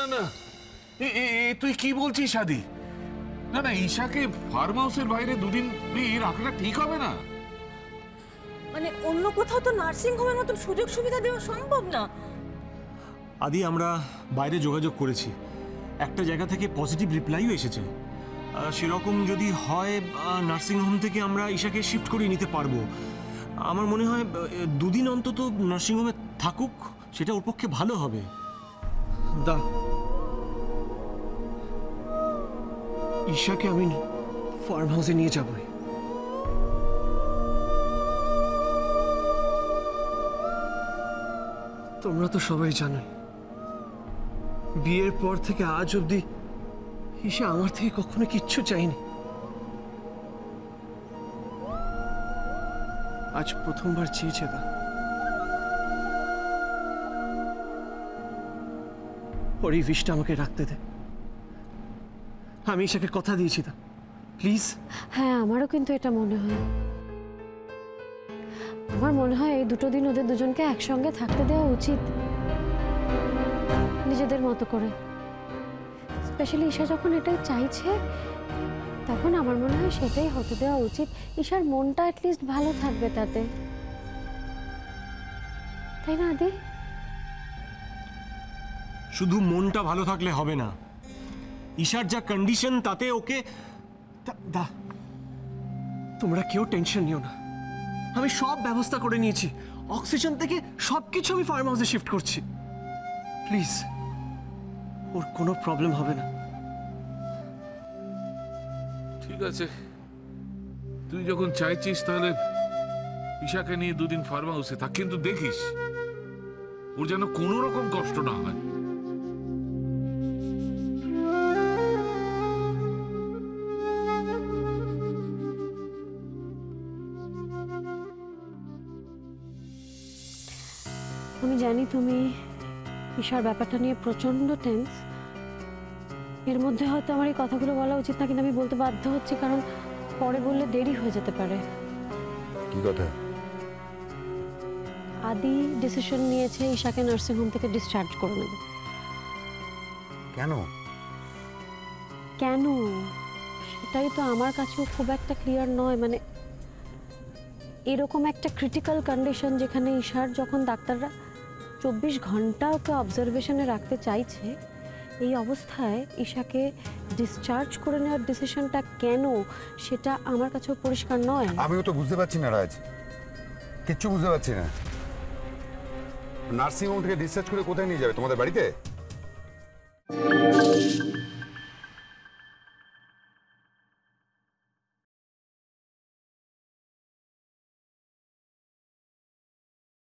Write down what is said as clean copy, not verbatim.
না না, তুই কি বলছিস আদি? না না, ঈশাকে ফার্ম হাউসের বাইরে দুদিন রাখাটা ঠিক হবে না। মানে অন্য কোথাও তো নার্সিং হোমের মতন সুযোগ সুবিধা দেওয়া সম্ভব না। আদি, আমরা বাইরে যোগাযোগ করেছি, একটা জায়গা থেকে পজিটিভ রিপ্লাইও এসেছে। সেরকম যদি হয় নার্সিং হোম থেকে আমরা ঈশাকে শিফট করিয়ে নিতে পারবো। আমার মনে হয় দুদিন অন্তত নার্সিং হোমে থাকুক, সেটা ওর পক্ষে ভালো হবে। দা, ঈশাকে আমি ফার্ম হাউসে নিয়ে যাবই। তোমরা তো সবাই জানো, বিয়ের পর থেকে আজ অব্দি ঈশা আমার থেকে কখনো কিচ্ছু চাইনি। আজ প্রথমবার চেয়েছে। দা, ওর এই উইশটা আমাকে রাখতে দে। আমি ঈশাকে কথা দিয়েছি। দা, প্লিজ। হ্যাঁ, আমারও কিন্তু এটা মনে হয়। আমার মনে হয় এই দুটো দিন ওদের দুজনকে একসঙ্গে থাকতে দেওয়া উচিত, নিজেদের মতো করে। স্পেশালি ঈশা যখন এটাই চাইছে, তখন আমার মনে হয় সেটাই হতে দেওয়া উচিত। ঈশার মনটা অ্যাটলিস্ট ভালো থাকবে তাতে, তাই না আদি? শুধু মনটা ভালো থাকলে হবে না, ঈশার যা কন্ডিশন তাতে ওকে। দা, তোমরা কেউ টেনশন নিও না, আমি সব ব্যবস্থা করে নিয়েছি। অক্সিজেন থেকে সবকিছু আমি ফার্ম হাউসে শিফট করছি। প্লিজ, ওর কোনো প্রবলেম হবে না। ঠিক আছে, তুই যখন চাইছিস তাহলে ঈশাকে নিয়ে দুদিন ফার্ম হাউসে থাক, কিন্তু দেখিস ওর যেন কোনো রকম কষ্ট না হয়। আমি জানি তুমি ঈশার ব্যাপারটা নিয়ে প্রচন্ড টেন্স। এর মধ্যে হয়তো আমার এই কথাগুলো বলা উচিত না, কিন্তু আমি বলতে বাধ্য হচ্ছি, কারণ পরে বললে দেরি হয়ে যেতে পারে। কি কথা? আদি ডিসিশন নিয়েছে ঈশাকে নার্সিং হোম থেকে ডিসচার্জ করে নেবে। কেন? কেন সেটাই তো আমার কাছেও খুব একটা ক্লিয়ার নয়। মানে এরকম একটা ক্রিটিক্যাল কন্ডিশন যেখানে ঈশার যখন ডাক্তাররা 24 ঘন্টা ওকে অবজারভেশনে রাখতে চাইছে, এই অবস্থায় ঈশাকে ডিসচার্জ করে নেওয়ার ডিসিশনটা কেন, সেটা আমার কাছেও পরিষ্কার নয়। আমিও তো বুঝতে পারছি না রাজ, কিচ্ছু বুঝতে পারছি না। নার্সিং হোম থেকে ডিসচার্জ করে কোথায় নিয়ে যাবে? তোমাদের বাড়িতে?